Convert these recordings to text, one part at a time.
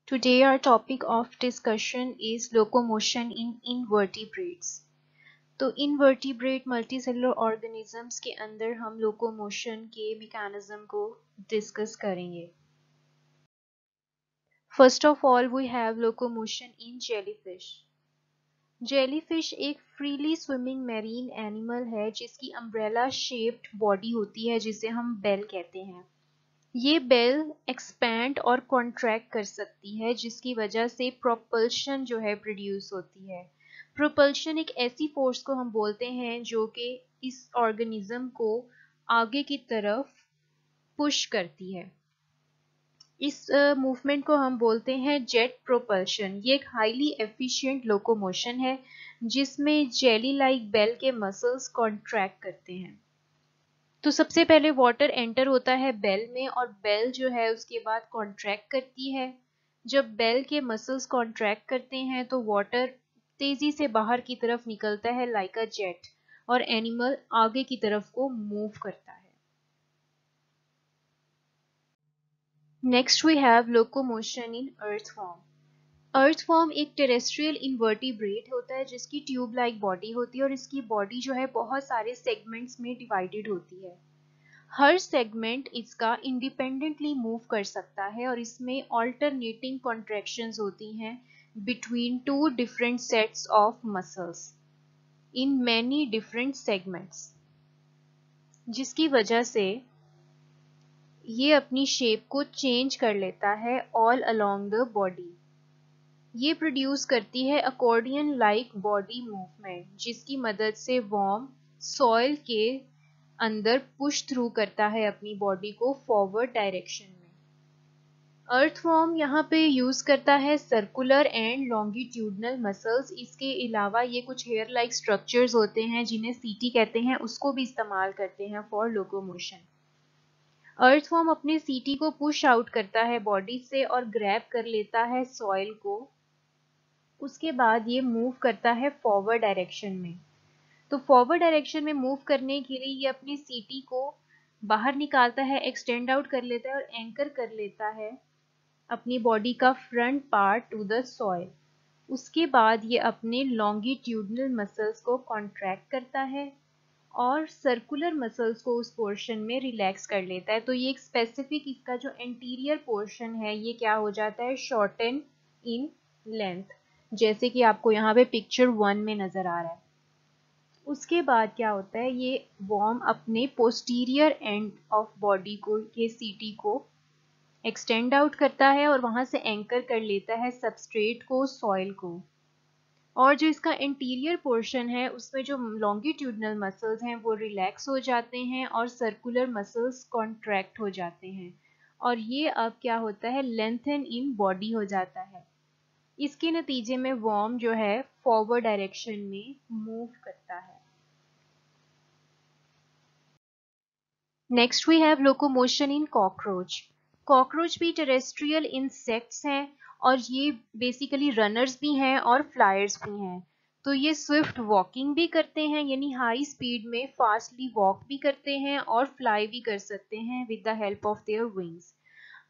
Today our topic of discussion is locomotion in invertebrates. तो invertebrate multicellular organisms के अंदर हम लोकोमोशन के मैकेनिज्म को डिस्कस करेंगे. First of all we have locomotion in jellyfish. Jellyfish एक फ्रीली स्विमिंग मैरीन एनिमल है जिसकी अम्ब्रेला शेप्ड बॉडी होती है जिसे हम बेल कहते हैं. ये बेल एक्सपैंड और कॉन्ट्रैक्ट कर सकती है जिसकी वजह से प्रोपल्शन जो है प्रोड्यूस होती है. प्रोपल्शन एक ऐसी फोर्स को हम बोलते हैं जो कि इस ऑर्गेनिज्म को आगे की तरफ पुश करती है. इस मूवमेंट को हम बोलते हैं जेट प्रोपल्शन. ये एक हाईली एफिशिएंट लोकोमोशन है जिसमें जेली लाइक बेल के मसल्स कॉन्ट्रैक्ट करते हैं. तो सबसे पहले वाटर एंटर होता है बेल में और बेल जो है उसके बाद कॉन्ट्रैक्ट करती है. जब बेल के मसल्स कॉन्ट्रैक्ट करते हैं तो वाटर तेजी से बाहर की तरफ निकलता है लाइक अ जेट और एनिमल आगे की तरफ को मूव करता है. Next we have locomotion in earthworm. Earthworm एक टेरेस्ट्रियल इन्वर्टिब्रेट होता है जिसकी ट्यूब लाइक बॉडी होती है और इसकी बॉडी जो है बहुत सारे सेगमेंट्स में डिवाइडेड होती है. हर सेगमेंट इसका इंडिपेंडेंटली मूव कर सकता है और इसमें ऑल्टरनेटिंग कॉन्ट्रैक्शंस होती हैं between two different sets of muscles in many different segments, जिसकी वजह से ये अपनी शेप को चेंज कर लेता है ऑल अलोंग द बॉडी. ये प्रोड्यूस करती है अकॉर्डियन लाइक बॉडी मूवमेंट जिसकी मदद से वॉर्म सॉइल के अंदर पुश थ्रू करता है अपनी बॉडी को फॉरवर्ड डायरेक्शन में. अर्थवॉर्म यहाँ पे यूज करता है सर्कुलर एंड लॉन्गिट्यूडनल मसल्स. इसके अलावा ये कुछ हेयर लाइक स्ट्रक्चर्स होते हैं जिन्हें सीटी कहते हैं, उसको भी इस्तेमाल करते हैं फॉर लोकोमोशन. अर्थवॉर्म अपने सीटी को पुश आउट करता है बॉडी से और ग्रैब कर लेता है सॉइल को. उसके बाद ये मूव करता है फॉरवर्ड डायरेक्शन में. तो फॉरवर्ड डायरेक्शन में मूव करने के लिए ये अपनी सीटी को बाहर निकालता है, एक्सटेंड आउट कर लेता है और एंकर कर लेता है अपनी बॉडी का front part two the soil. उसके बाद ये अपने लॉन्गिट्यूडनल मसल्स को कॉन्ट्रैक्ट करता है और सर्कुलर मसल्स को उस पोर्शन में रिलैक्स कर लेता है. तो ये एक स्पेसिफिक इसका जो एंटीरियर पोर्शन है ये क्या हो जाता है, शॉर्टन इन लेंथ, जैसे कि आपको यहाँ पे पिक्चर 1 में नजर आ रहा है. उसके बाद क्या होता है, ये वॉर्म अपने पोस्टीरियर एंड ऑफ बॉडी को ये सीटी को एक्सटेंड आउट करता है और वहां से एंकर कर लेता है सबस्ट्रेट को, सॉइल को. और जो इसका इंटीरियर पोर्शन है उसमें जो लॉन्गिट्यूडनल मसल्स हैं वो रिलैक्स हो जाते हैं और सर्कुलर मसल्स कॉन्ट्रैक्ट हो जाते हैं और ये अब क्या होता है, लेंथन इन बॉडी हो जाता है. इसके नतीजे में वॉर्म जो है फॉरवर्ड डायरेक्शन में मूव करता है. Next we have locomotion in cockroach. Cockroach भी टेरेस्ट्रियल इंसेक्ट्स हैं और ये बेसिकली रनर्स भी हैं और फ्लायर्स भी हैं. तो ये स्विफ्ट वॉकिंग भी करते हैं यानी हाई स्पीड में फास्टली वॉक भी करते हैं और फ्लाई भी कर सकते हैं with the help of their wings.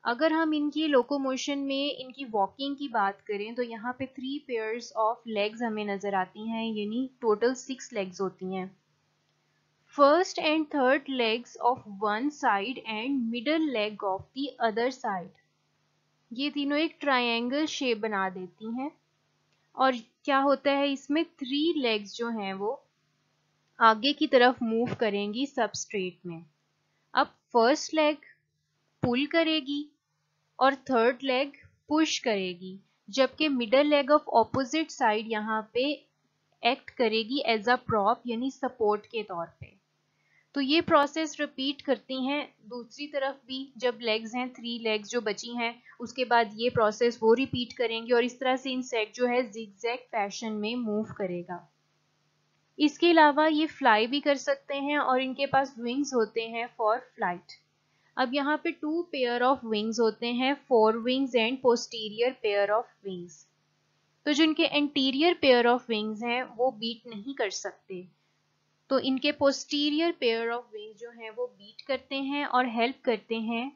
अगर हम इनकी लोकोमोशन में इनकी वॉकिंग की बात करें तो यहाँ पे 3 पेयर्स ऑफ लेग्स हमें नजर आती हैं यानी टोटल 6 लेग्स होती हैं. First and third legs of one side and middle leg of the other side. ये तीनों एक ट्रायंगल शेप बना देती हैं और क्या होता है इसमें 3 लेग्स जो हैं वो आगे की तरफ मूव करेंगी सबस्ट्रेट में. अब फर्स्ट लेग पुल करेगी और थर्ड लेग पुश करेगी, जबकि middle leg of opposite side यहाँ पे एक्ट करेगी एज अ प्रॉप यानी सपोर्ट के तौर पे. तो ये प्रोसेस रिपीट करती हैं दूसरी तरफ भी. जब लेग्स हैं 3 लेग्स जो बची हैं उसके बाद ये प्रोसेस वो रिपीट करेंगे और इस तरह से इंसेक्ट जो है जिगजैग फैशन में मूव करेगा. इसके अलावा ये फ्लाई भी कर सकते हैं और इनके पास विंग्स होते हैं फॉर फ्लाइट. अब यहाँ पे 2 पेयर ऑफ विंग्स होते हैं, four wings and posterior pair of wings. तो जो इनके एंटीरियर पेयर ऑफ विंग्स हैं वो बीट नहीं कर सकते, तो इनके पोस्टीरियर पेयर ऑफ विंग जो हैं वो बीट करते हैं और हेल्प करते हैं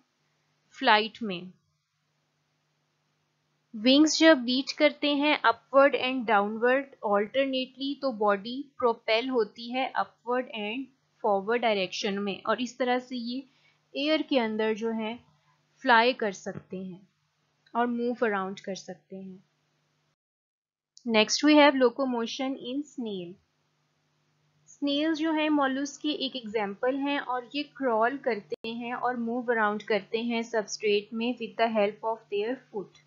फ्लाइट में. विंग्स जब बीट करते हैं अपवर्ड एंड डाउनवर्ड ऑल्टरनेटली, तो बॉडी प्रोपेल होती है अपवर्ड एंड फॉरवर्ड डायरेक्शन में, और इस तरह से ये एयर के अंदर जो है फ्लाई कर सकते हैं और मूव अराउंड कर सकते हैं। Next we have locomotion in snail. Snails जो है मॉलस्क के एक एग्जाम्पल हैं, और ये क्रॉल करते हैं और मूव अराउंड करते हैं सबस्ट्रेट में with the help of their foot.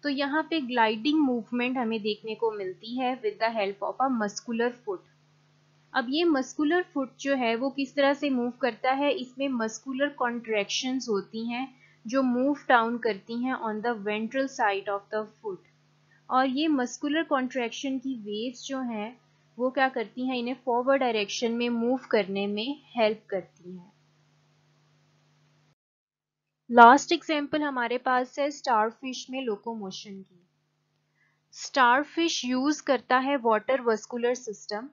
तो यहाँ पे ग्लाइडिंग मूवमेंट हमें देखने को मिलती है with the help of a muscular foot. अब ये मस्कुलर फुट जो है वो किस तरह से मूव करता है, इसमें मस्कुलर कॉन्ट्रैक्शंस होती हैं जो मूव डाउन करती हैं on the ventral side of the foot, और ये मस्कुलर कॉन्ट्रैक्शन की वेव्स जो हैं वो क्या करती हैं, इन्हें फॉरवर्ड डायरेक्शन में मूव करने में हेल्प करती हैं। लास्ट एग्जाम्पल हमारे पास है स्टारफिश में लोकोमोशन की। स्टारफिश यूज करता है वाटर वस्कुलर सिस्टम,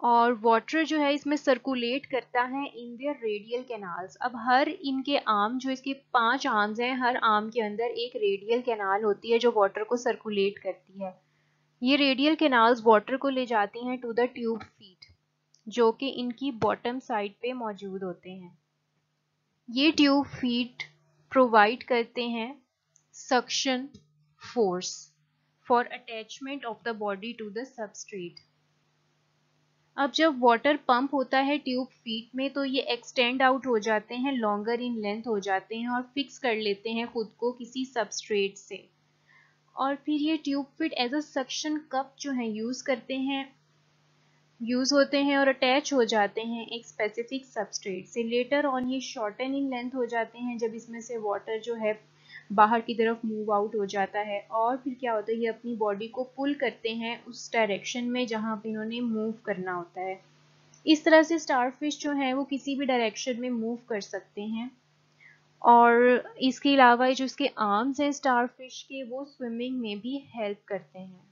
और वाटर जो है इसमें सर्कुलेट करता है इन देयर रेडियल कैनाल्स। अब हर इनके आर्म, जो इसके 5 आर्म्स हैं, हर आर्म के अंदर एक रेडियल कैनाल होती है जो वाटर को सर्कुलेट करती है। ये रेडियल कैनाल्स वाटर को ले जाती हैं टू द ट्यूब फीट, जो कि इनकी बॉटम साइड पे मौजूद होते हैं। ये ट्यूब फीट प्रोवाइड करते हैं suction force for attachment of the body to the substrate. अब जब वाटर पंप होता है ट्यूब फीट में, तो ये एक्सटेंड आउट हो जाते हैं, लॉन्गर इन लेंथ हो जाते हैं और फिक्स कर लेते हैं खुद को किसी सबस्ट्रेट से, और फिर ये tube feet as a suction cup जो है यूज होते हैं और अटैच हो जाते हैं एक स्पेसिफिक सबस्ट्रेट से। लेटर ऑन ये शॉर्टन इन लेंथ हो जाते हैं जब इसमें से वाटर जो है बाहर की तरफ मूव आउट हो जाता है, और फिर क्या होता है, ये अपनी बॉडी को पुल करते हैं उस डायरेक्शन में जहां पे इन्होंने मूव करना होता है। इस तरह से स्टारफिश जो है वो किसी भी डायरेक्शन में मूव कर सकते हैं, और इसके अलावा जो इसके आर्म्स हैं स्टारफिश के, वो स्विमिंग में भी हेल्प करते हैं।